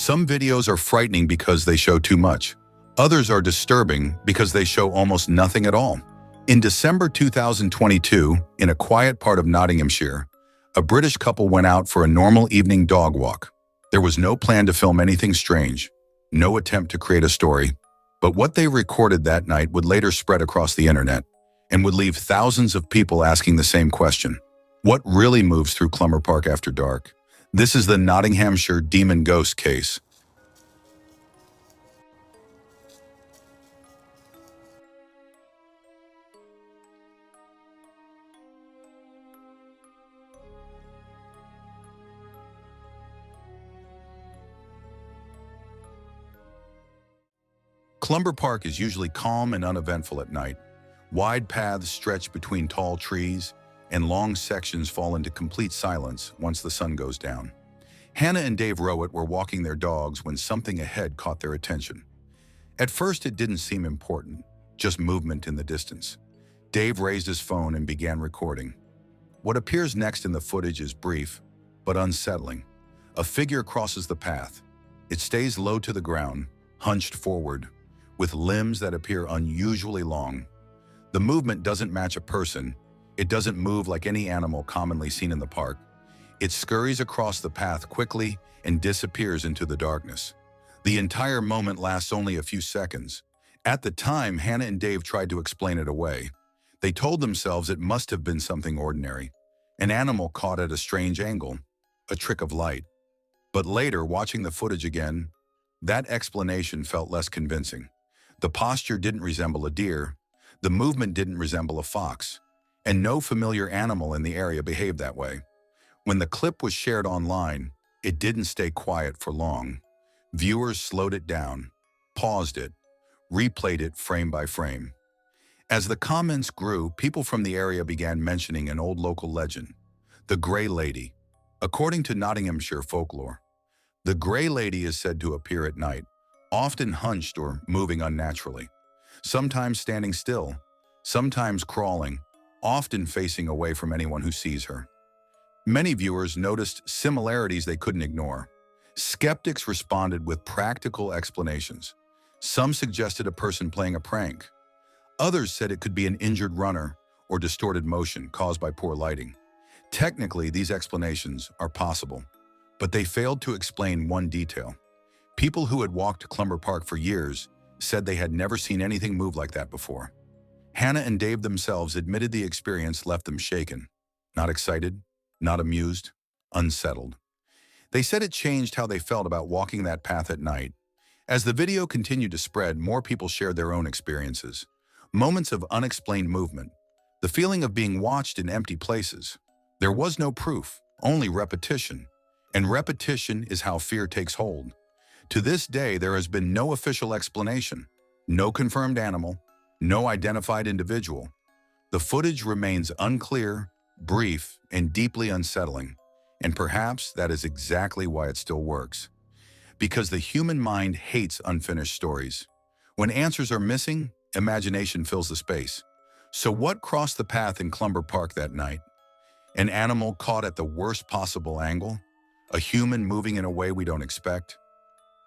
Some videos are frightening because they show too much. Others are disturbing because they show almost nothing at all. In December 2022, in a quiet part of Nottinghamshire, a British couple went out for a normal evening dog walk. There was no plan to film anything strange, no attempt to create a story, but what they recorded that night would later spread across the internet and would leave thousands of people asking the same question. What really moves through Clumber Park after dark? This is the Nottinghamshire demon ghost case. Clumber Park is usually calm and uneventful at night. Wide paths stretch between tall trees, and long sections fall into complete silence once the sun goes down. Hannah and Dave Rowett were walking their dogs when something ahead caught their attention. At first, it didn't seem important, just movement in the distance. Dave raised his phone and began recording. What appears next in the footage is brief, but unsettling. A figure crosses the path. It stays low to the ground, hunched forward, with limbs that appear unusually long. The movement doesn't match a person. It doesn't move like any animal commonly seen in the park. It scurries across the path quickly and disappears into the darkness. The entire moment lasts only a few seconds. At the time, Hannah and Dave tried to explain it away. They told themselves it must have been something ordinary, an animal caught at a strange angle, a trick of light. But later, watching the footage again, that explanation felt less convincing. The posture didn't resemble a deer, the movement didn't resemble a fox, and no familiar animal in the area behaved that way. When the clip was shared online, it didn't stay quiet for long. Viewers slowed it down, paused it, replayed it frame by frame. As the comments grew, people from the area began mentioning an old local legend, the Grey Lady. According to Nottinghamshire folklore, the Grey Lady is said to appear at night, often hunched or moving unnaturally, sometimes standing still, sometimes crawling, often facing away from anyone who sees her. Many viewers noticed similarities they couldn't ignore. Skeptics responded with practical explanations. Some suggested a person playing a prank. Others said it could be an injured runner or distorted motion caused by poor lighting. Technically, these explanations are possible, but they failed to explain one detail. People who had walked Clumber Park for years said they had never seen anything move like that before. Hannah and Dave themselves admitted the experience left them shaken, not excited, not amused, unsettled. They said it changed how they felt about walking that path at night. As the video continued to spread, more people shared their own experiences. Moments of unexplained movement, the feeling of being watched in empty places. There was no proof, only repetition. And repetition is how fear takes hold. To this day, there has been no official explanation, no confirmed animal, no identified individual. The footage remains unclear, brief, and deeply unsettling. And perhaps that is exactly why it still works. Because the human mind hates unfinished stories. When answers are missing, imagination fills the space. So what crossed the path in Clumber Park that night? An animal caught at the worst possible angle? A human moving in a way we don't expect?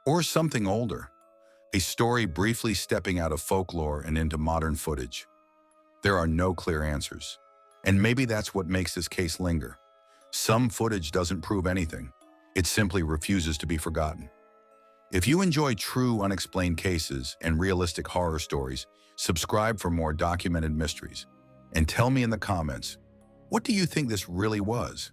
Or something older? A story briefly stepping out of folklore and into modern footage? There are no clear answers. And maybe that's what makes this case linger. Some footage doesn't prove anything. It simply refuses to be forgotten. If you enjoy true unexplained cases and realistic horror stories, subscribe for more documented mysteries. And tell me in the comments, what do you think this really was?